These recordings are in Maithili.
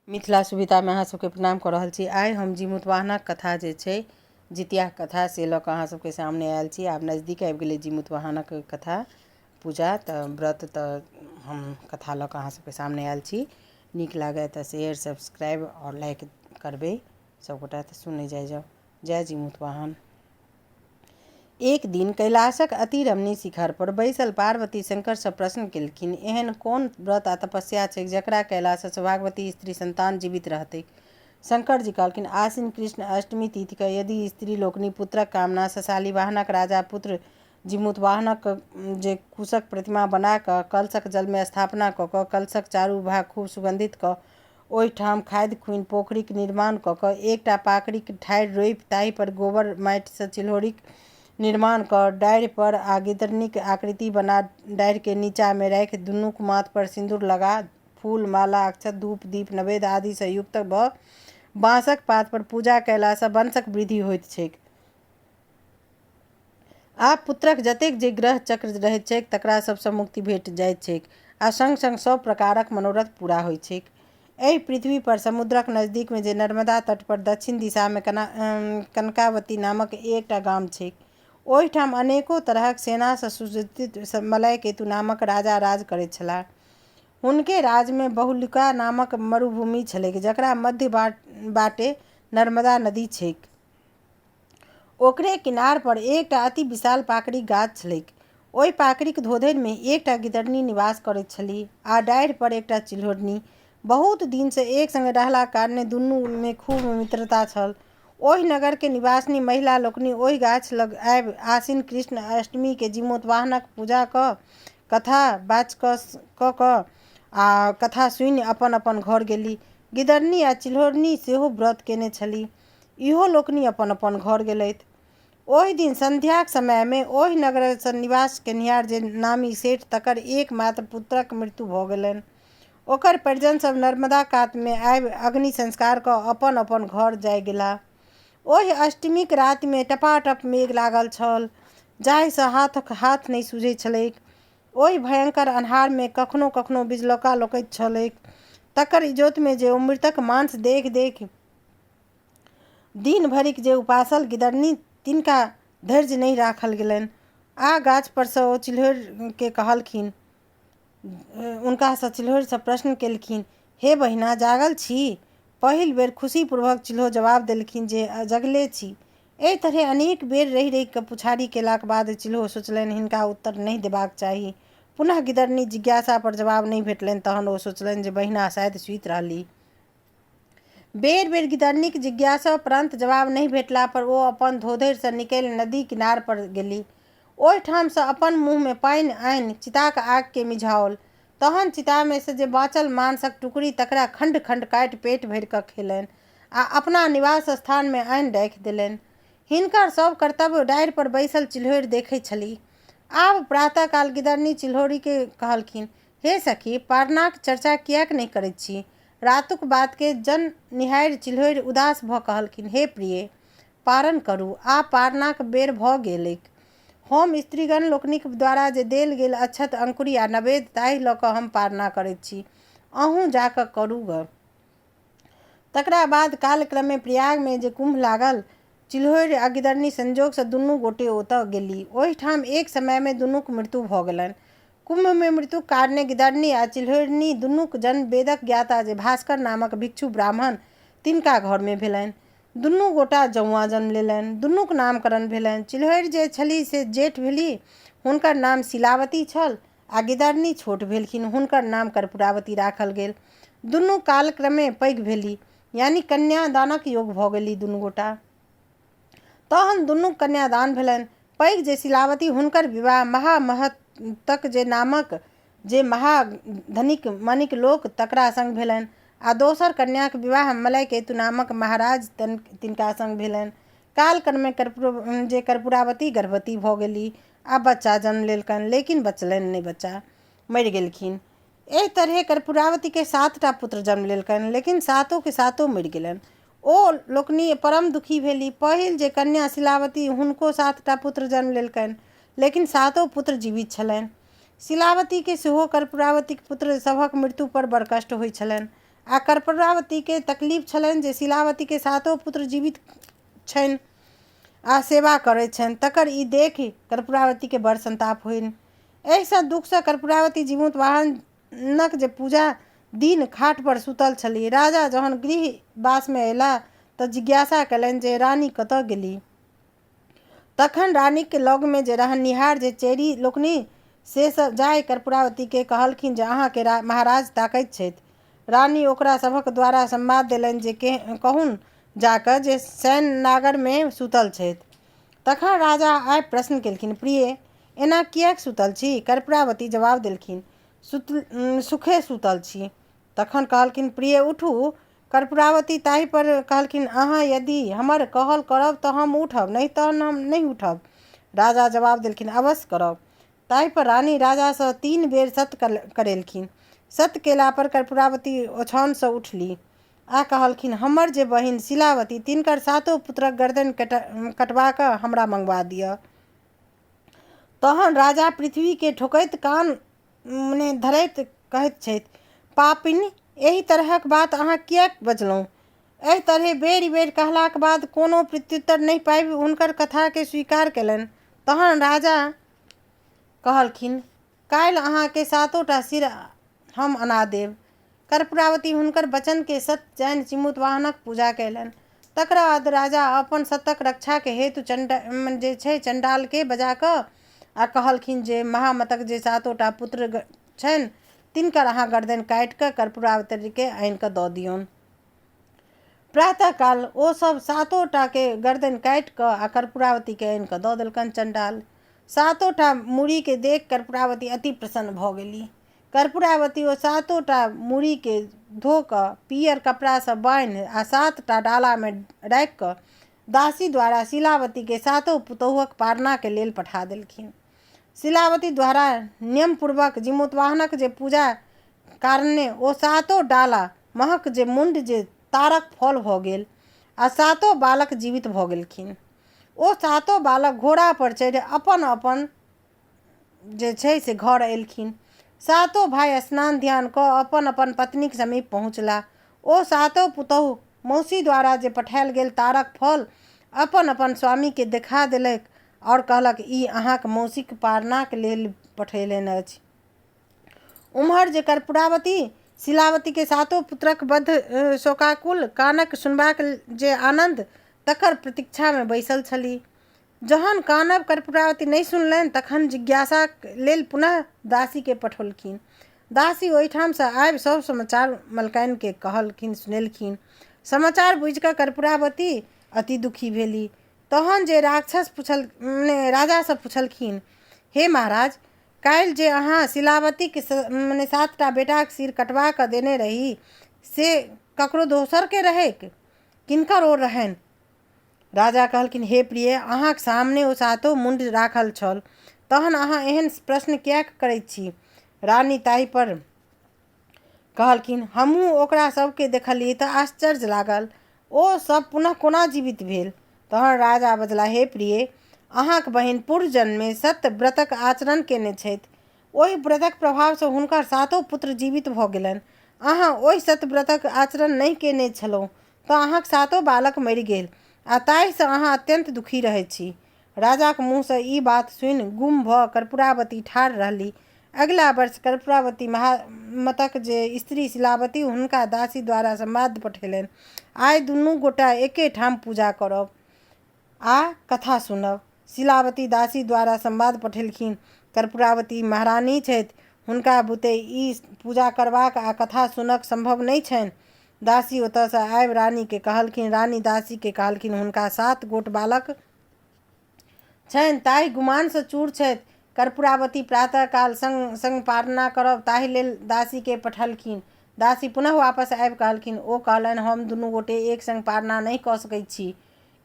मिथिला सुविधा में अहाँ सबके प्रणाम कर रहल छी। आइ हम जिमुतवाहनक कथा जे छै जितिया कथा से लऽ कऽ अहाँ सबके सामने आयल छी। आब नजदीक आबि गेलै जिमुतवाहनक कथा पूजा, तऽ व्रत, तऽ हम कथा लऽ कऽ अहाँ सबके सामने आयल छी। नीक लागै तऽ शेयर, सब्सक्राइब और लाइक करबै सबगोटा, तऽ सुनै जाओ। जय जिमुतवाहन। एक दिन कैलाशक अति रमणीय शिखर पर बैसल पार्वती शंकर सँ प्रश्न केलखिन, एहन कोन व्रत आ तपस्या छै जकरा कैलाश सौभाग्यवती स्त्री संतान जीवित रहतै। शंकर जी कहलखिन, आश्विन कृष्ण अष्टमी तिथि के यदि स्त्री लोकनि पुत्रक कामना सँ शालिवाहनक राजा पुत्र जिमुतवाहनक जे कुशक प्रतिमा बना कऽ कलशक जल में स्थापना कऽ कऽ कलशक चारू भाग खूब सुगंधित कऽ ओहिठाम खादि खुनि पोखरिक निर्माण कऽ कऽ एकटा पाकड़िक ठाढ़ि रोपि ताहि पर गोबर माटि सँ चिल्हौरीक निर्माण कऽ डारि पर आ गिदरनीक आकृति बना डारि के नीचा में राखि दुनूक माथ पर सिंदूर लगा फूल माला अक्षत धूप दीप नैवेद्य आदि सँ युक्त भऽ बाँसक पात पर पूजा कयला सँ वंशक वृद्धि होइत छैक। आ पुत्रक जतेक जे ग्रह चक्र रहैत छैक तकरा सबसँ मुक्ति भेट जाइत छैक आ संग संग सब प्रकारक मनोरथ पूरा होइत छैक। एहि पृथ्वी पर समुद्रक नजदीक में जे नर्मदा तट पर दक्षिण दिशा में कनकावती नामक एकटा गाम छैक, ओहिठाम अनेको तरहक सेना सँ सुसज्जित मलयकेतु नामक राजा राज करैत छलाह। हुनके राज में बहुलिका नामक मरुभूमि छलैक जकरा मध्य बाटे नर्मदा नदी छैक। ओकरे किनार पर एकटा अति विशाल पाकड़िक गाछ छलैक। ओहि पाकड़िक धोधरि में एकटा गिदरनी निवास करैत छलीह आ डारि पर एकटा चिल्हौरनी। बहुत दिन से एक संगे रहला कारणे दुनू में खूब मित्रता छल। ओहि नगर के निवासिनी महिला लोकनि ओहि गाछ लग आबि आश्विन कृष्ण अष्टमी के जिमुतवाहनक पूजा कऽ कथा बाच कऽ आ कथा सुनि अपन अपन घर गेली। गिदरनी आ चिल्हौरनी सेहो व्रत केने छलीह। इहो लोकनि अपन अपन घर गेलथि। ओहि दिन संध्याक समय में ओहि नगर सँ निवास केनिहार जे नामी सेठ तकर एकमात्र पुत्रक मृत्यु भऽ गेलनि। ओकर परिजन सब नर्मदा कात में आबि अग्नि संस्कार कऽ अपन अपन घर जाय गेलाह। ओहि अष्टमीक राति में टपाटप मेघ लागल छल, जाहि सँ हाथक हाथ नहि सूझै छलैक। ओहि भयंकर अन्हार में कखनो कखनो बिजलौका लौकैत छलैक। तकर इजोत में जे मृतक मांस देख देख दिन भरिक जे उपासल गिदरनी, तिनका धैर्य नहि राखल गेलनि आ गाछ पर सँ ओ चिल्हौर के कहलखिन, उनका सँ चिल्हौर सँ प्रश्न केलखिन, हे बहिना, जागल छी? पहिल बेर खुशीपूर्वक चिल्हो जवाब देलखिन जे जगले छी। एहि तरहे अनेक बेर रहि रहि कऽ पुछारी केलाक बाद चिल्हो सोचलनि हिनका उत्तर नहि देबाक चाही। पुनः गिदरनी जिज्ञासा पर जवाब नहि भेटलनि तहन ओ सोचलनि जे बहिना शायद सुति रहलीह। बेर बेर गिदरनीक जिज्ञासापरंत जवाब नहि भेटला पर ओ अपन धोधरि सँ निकलि नदी किनार पर गेली। ओहिठाम सँ अपन मुँह में पानि आनि चिताक आग के मिझाओल। तहन चिता में से जे बाँचल मांसक टुकड़ी तकरा खंड खंड काटि पेट भरि कऽ खेलनि आ अपना निवास स्थान में आनि राखि देलनि। हिनकर सब कर्तव्य डारि पर बैसल चिल्हौर देखै छलीह। आब प्रातः काल गिदरनी चिल्हौरी के कहलखिन, हे सखी, पारनाक चर्चा किएक नहि करैत छी? रातुक बात के जन निहारि चिल्हौर उदास भऽ कहलखिन, हे प्रिय, पारण करू, आब पारनाक बेर भऽ गेलैक। हम स्त्रीगण लोकनिक द्वारा जे देल गेल अक्षत अंकुरी आ नैवेद्य ताहि लऽ कऽ हम पारना करैत छी। अहूँ जा कऽ करू ग। तकरा बाद कालक्रमे प्रयाग में जे कुंभ लागल, चिल्हौर आ गिदरनी संजोग सँ दुनू गोटे ओतऽ गेली। ओहिठाम एक समय में दुनूक मृत्यु भऽ गेलनि। कुंभ में मृत्युक कारणे गिदरनी आ चिल्हौरनी दुनूक जन्म वेदक ज्ञाता जे भास्कर नामक भिक्षु ब्राह्मण तिनका घर में भेलनि। दुनू गोटा जौआ जन्म लेलनि। दुनूक नामकरण भेलनि। चिल्हौर जे छलीह से जेठ भेलीह, हुनकर नाम शिलावती छल, आ गिदरनी छोट भेलखिन, हुनकर नाम कर्पूरावती राखल गेल। दुनू कालक्रमे पैघ भेलीह, यानी कन्यादानक योग भऽ गेलीह दुनू गोटा। तहन दुनूक कन्यादान भेलनि। पैघ जे शिलावती, हुनकर विवाह महामहतक जे नामक जे महाधनिक मणिक लोक तकरा संग भेलनि आ दोसर कन्याक विवाह मलयकेतु नामक महाराज तिनका संग भेलनि। कालक्रमे कर्पूरावती गर्भवती भऽ गेलीह आ बच्चा जन्म लेलकनि, लेकिन बचलनि नहि बच्चा, मरि गेलखिन। एहि तरहे कर्पूरावती के 7टा पुत्र जन्म लेलकनि, लेकिन सातों के सातों मरि गेलनि। ओ लोकनि परम दुखी भेली। पहिल जे कन्या शिलावती, हुनको 7टा पुत्र जन्म लेलकनि, लेकिन सातों पुत्र जीवित छलनि। शिलावती के सेहो कर्पूरावतीक पुत्र सभक मृत्यु पर बड़ कष्ट होइत छलनि आ कर्पूरावती के तकलीफ छलनि जे शिलावती के सातो पुत्र जीवित छनि आ सेवा करै छनि, तकर ई देखि कर्पूरावती के बड़ संताप होइन। एहिसँ दुखसँ कर्पूरावती जीमूत वाहनक जे पूजा दिन खाट पर सुतल छली। राजा जहन गृहवास में अयला तऽ जिज्ञासा कयलनि जे रानी कतऽ गेली। तखन रानी के लग में जे रहनिहार जे चेरी लोकनि से सब जाय कर्पूरावती के कहलखिन जे अहाँ के महाराज ताकैत छथि। रानी ओकरा सभक द्वारा संवाद देलनि जे कहून जाकऽ जे सैन नागर में सुतल छथि। तखन राजा आबि प्रश्न केलखिन, प्रिय एना किएक सुतल छी? कर्पूरावती जवाब देलखिन, सुखे सुतल छी। तखन कहलखिन, प्रिय उठू। कर्पूरावती ताहि पर कहलखिन, अहाँ यदि हमर कहल करब तऽ हम उठब, नहीं तऽ हम नहीं उठब। राजा जवाब देलखिन, अवश्य करब। ताहि पर रानी राजा सँ 3 बेर सत्य करेलखिन। सत्य केला पर कर्पूरावती ओछान सँ उठली आ कहलखिन, हमर जे बहिन शिलावती तिनकर 7 पुत्रक गर्दन कटवा कऽ हमरा मंगवा दिअ। तहन राजा पृथ्वी के ठोकैत कान धरैत कहैत छथि, पापिन एहि तरहक बात अहाँ किएक बजलहुँ? एहि तरहे बेरि बेर कहलाक बाद कोनो प्रत्युत्तर नहि पाबि हुनकर कथा के स्वीकार केलनि। तहन राजा कहलखिन, काल्हि अहाँ के 7टा सिर हम अना देब। कर्पूरावती हुनकर वचन के सत्य जानि जीमूत वाहनक पूजा कयलनि। तकरा बाद राजा अपन सत्तक रक्षा के हेतु चंडाल के बजा कऽ आ कहलखिन जे महामतक जे 7टा पुत्र छनि तिनकर अहाँ गर्दन काटि कऽ कर्पूरावती के आनि कऽ दऽ दियौन। प्रातः काल ओ सब 7टा के गर्दन काटि कऽ आ कर्पूरावती के आनि कऽ दऽ देलकनि चंडाल। 7टा मूड़ी के देख कर्पूरावती अति प्रसन्न भऽ गेली। कर्पूरावती ओ 7टा मूड़ी के धो कऽ पीयर कपड़ा सँ बान्हि आ 7टा डाला में राखि कऽ दासी द्वारा शिलावती के 7 पुतोहुक पारना के लेल पठा देलखिन। शिलावती द्वारा नियमपूर्वक जीमूतवाहनक जे पूजा कारणे ओ 7 डाला महक जे मुंड जे तारक फल भऽ गेल आ 7 बालक जीवित भऽ गेलखिन। ओ 7 बालक घोड़ा पर चढ़ि अपन अपन जे छै से घर एलखिन। 7 भाई स्नान ध्यान कऽ अपन अपन पत्नीक समीप पहुँचला। ओ 7 पुतोहु मौसी द्वारा जे पठायल गेल तारक फल अपन अपन स्वामी के देखा देलक और कहलक, ई अहाँक मौसीक पारनाक लेल पठेलनि अछि। उम्हर जे कर्पूरावती शिलावती के 7 पुत्रक वध शोकाकुल कानक सुनबाक जे आनंद तकर प्रतीक्षा में बैसल छली। जहन कानब कर्पूरावती नहीं सुनलनि तखन जिज्ञासा लेल पुनः दासी के पठौलखिन। दासी ओहिठाम से आबि सब समाचार मलकाइन के कहलखिन, सुनेलखिन। समाचार बुझि कऽ कर्पूरावती अति दुखी भेली। तहन जे राजा से पूछलखिन, हे महाराज, काल्हि जे अहाँ शिलावती के 7टा बेटाक सिर कटवा कऽ देने रही से ककरो दोसर के रहैक, किनकर ओर रहनि? राजा कहलखिन, हे प्रिय, अहाँक सामने ओ 7 मुंड राखल छल, तहन अहाँ एहन प्रश्न किएक करैत छी? रानी ताहि पर कहलखिन, हमहूँ ओकरा सबके देखलियै तऽ आश्चर्य लागल, ओ सब पुनः कोना जीवित भेल? तहन राजा बजला, हे प्रिय, अहाँक बहिन पूर्व जन्म में सत्य व्रतक आचरण केने छथि। ओहि व्रतक प्रभाव सँ हुनकर 7 पुत्र जीवित भऽ गेलनि। अहाँ ओहि सत्य व्रतक आचरण नहि केने छलहुँ तऽ अहाँक 7 बालक मरि गेल आ ताहि सँ अहाँ अत्यंत दुखी रहैत छी। राजाक मुँह सँ ई बात सुनि गुम भऽ कर्पूरावती ठाढ़ रहली। अगिला वर्ष कर्पूरावती महामतक जे स्त्री शिलावती हुनका दासी द्वारा संवाद पठेलनि, आइ दुनू गोटा एके ठाम पूजा करब आ कथा सुनब। शिलावती दासी द्वारा संवाद पठेलखिन, कर्पूरावती महारानी छथि, हुनका बुते ई पूजा करबाक आ कथा सुनक संभव नहि छनि। दासी ओतऽ सँ आबि रानी के कहलखिन। रानी दासी के कहलखिन, हुनका 7 गोट बालक छनि, ताहि गुमान सँ चूर छथि। कर्पूरावती प्रातः काल संग पारना करब ताहि लेल दासी के पठलखिन। दासी पुनः वापस आबि कहलखिन, ओ कहलनि, हम दुनू गोटे एक संग पारना नहि कऽ सकैत छी।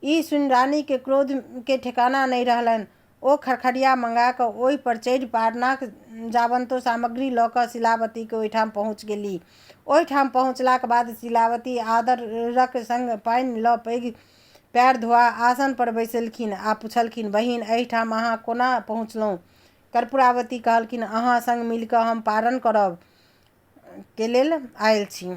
ई सुनि रानी के क्रोध के ठिकाना नहि रहलनि। ओ खरखरिया मंगा कऽ ओहि पर चढ़ि पारनाक जावंतो सामग्री लऽ कऽ शिलावती के ओहिठाम पहुँच गेली। ओहिठाम पहुँचलाक बाद शिलावती आदरक संग पानि लऽ पैघ पैर धोआ आसन पर बैसलखिन आ पुछलखिन, बहिन, एहिठाम अहाँ कोना पहुँचलहुँ? कर्पूरावती कहलखिन, अहाँ संग मिलि कऽ हम पारण करब के लेल आयल छी।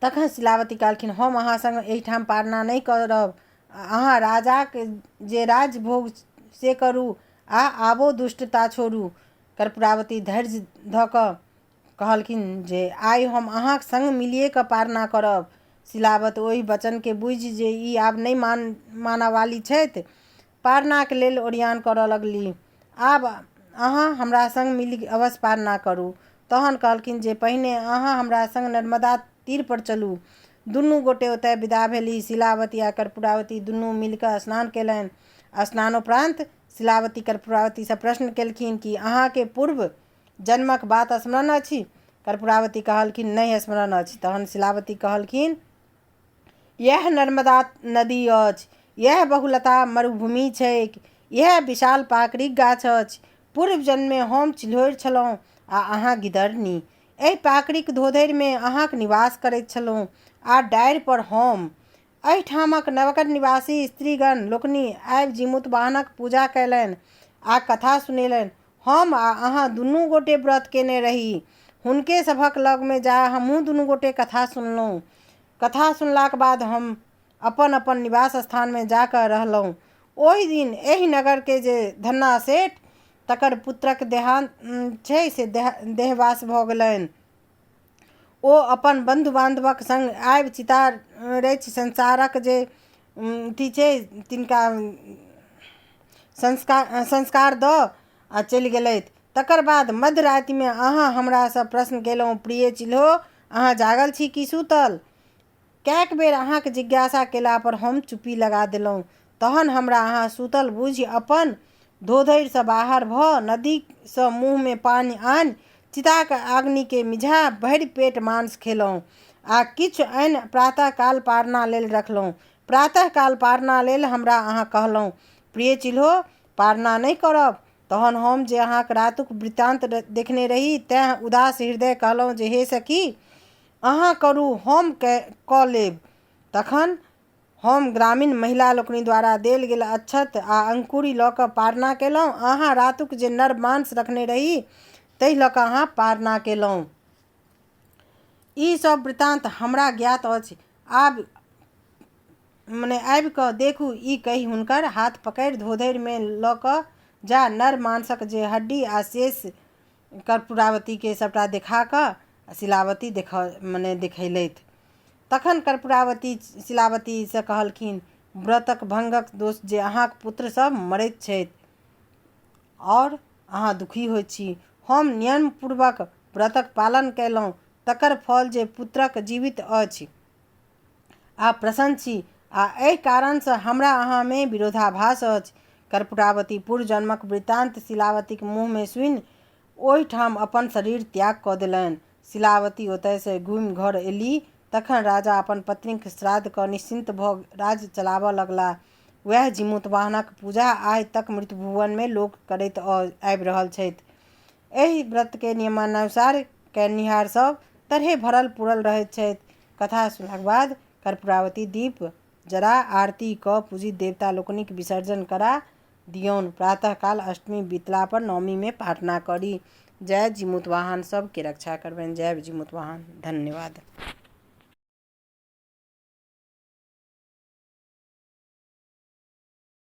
तखन शिलावती कहलखिन हम अहाँ संग एहिठाम पारना नहीं करब, अहाँ राजाक जे राजभोग से करू आ आबो दुष्टता छोड़ू। कर्पूरावती धैर्य धऽ कऽ कहलखिन जे आइ हम अहाँक संग मिलिए कऽ पारना करब। शिलावत ओहि वचनके बुझि जे ई आब नहि मानऽ वाली छथि, पारनाक लेल ओरियान करऽ लगली। आब अहाँ हमरा संग मिलि अवश्य पारना करू। तहन कहलखिन जे पहिने अहाँ हमरा संग नर्मदा तीर पर चलू। दुनू गोटे ओतय विदा भेली। शिलावती आ कर्पूरावती दुनू मिलिकऽ स्नान केलनि। स्नानोपरान्त शिलावती कर्पूरावतीसँ प्रश्न केलखिन कि अहाँके पूर्व जन्मक बात स्मरण अछि? कर्पूरावती कहलखिन नहि स्मरण अछि। तहन शिलावती कहलखिन यह नर्मदा नदी अछि, यह बहुलता मरुभूमि छैक, यह विशाल पाकड़िक गाछ अछि। पूर्व जन्ममे हम चिल्हैर छलहुँ आ अहाँ गिदरनी। एहि पाकड़िक धोधरिमे अहाँक निवास करैत छलहुँ आ डारि पर हम। एहिठामक नवगर निवासी स्त्रीगण लोकनि आबि जिमुतवाहनक पूजा कयलनि आ कथा सुनेलनि। हम आ अहाँ दुनू गोटे व्रत केने रही। हुनके सभक लगमे जा हमहूँ दुनू गोटे कथा सुनलहुँ। कथा सुनलाक बाद हम अपन अपन निवास स्थानमे जा कऽ रहलहुँ। ओहि दिन एहि नगरके जे धन्ना सेठ तकर पुत्रक देहांत छै से देहवास भऽ गेलनि। ओ अपन बंधु बांधवक संग आबि चिता रचि संसारक जे अथी छै तिनका संस्कार दऽ आ चलि गेलथि। तकर बाद मध्य रातिमे अहाँ हमरासँ प्रश्न केलहुँ, प्रिय चिल्हो अहाँ जागल छी कि सूतल? कैक बेर अहाँके जिज्ञासा केला पर हम चुप्पी लगा देलहुँ। तहन हमरा अहाँ सूतल बुझि अपन धोधरिसँ बाहर भऽ नदीसँ मुँहमे पानि आनि चिताक अग्निके मिझा भरि पेट मांस खेलहुँ आ किछु आनि प्रातःकाल पारना लेल रखलहुँ। प्रातःकाल पारना लेल हमरा अहाँ कहलहुँ, प्रिय चिल्हो पारना नहि करब। तहन हम जे अहाँक रातुक वृत्तान्त देखने रही तेँ उदास हृदय कहलहुँ जे हे सखी अहाँ करू हम कऽ लेब। तखन हम ग्रामीण महिला लोकनि द्वारा देल गेल अक्षत आ अंकुरी लऽ कऽ पारना केलहुँ। अहाँ रातुक जे नर मांस रखने रही ताहि लऽ कऽ अहाँ पारना केलहुँ। ई सब वृत्तान्त हमरा ज्ञात अछि। आबि कऽ देखू। ई कहि हुनकर हाथ पकड़ि धोधरिमे लऽ कऽ जा नर मांसक जे हड्डी आ शेष कर्पूरावतीके सभटा देखा कऽ शिलावती देखैलथि। तखन कर्पूरावती शिलावतीसँ कहलखिन व्रतक भंगक दोष जे अहाँक पुत्र सब मरैत छथि आओर अहाँ दुखी होइत छी। हम नियमपूर्वक व्रतक पालन कयलहुँ, तकर फल जे पुत्रक जीवित अछि आ प्रसन्न छी आ एहि कारणसँ हमरा अहाँमे विरोधाभास अछि। कर्पूरावती पूर्व जन्मक वृत्तान्त शिलावतीक मुँहमे सुनि ओहिठाम अपन शरीर त्याग कऽ देलनि। शिलावती ओतयसँ घुमि घर एली। तखन राजा अपन पत्नीक श्राद्ध कऽ निश्चिन्त भऽ राज्य चलाबऽ लगलाह। वएह जिमुतवाहनक पूजा आइ तक मृत्युभुवनमे लोक करैत आबि रहल छथि। एहि व्रतके नियमानुसार कयनिहार सब तरहे भरल पूरल रहैत छथि। कथा सुनलाक बाद कर्पूरावती दीप जरा आरती कऽ पूजित देवता लोकनिक विसर्जन करा दियौन। प्रातःकाल अष्टमी बीतला पर नवमीमे पारना करी। जय जिमुतवाहन सबके रक्षा करबनि। जय जिमुतवाहन। धन्यवाद।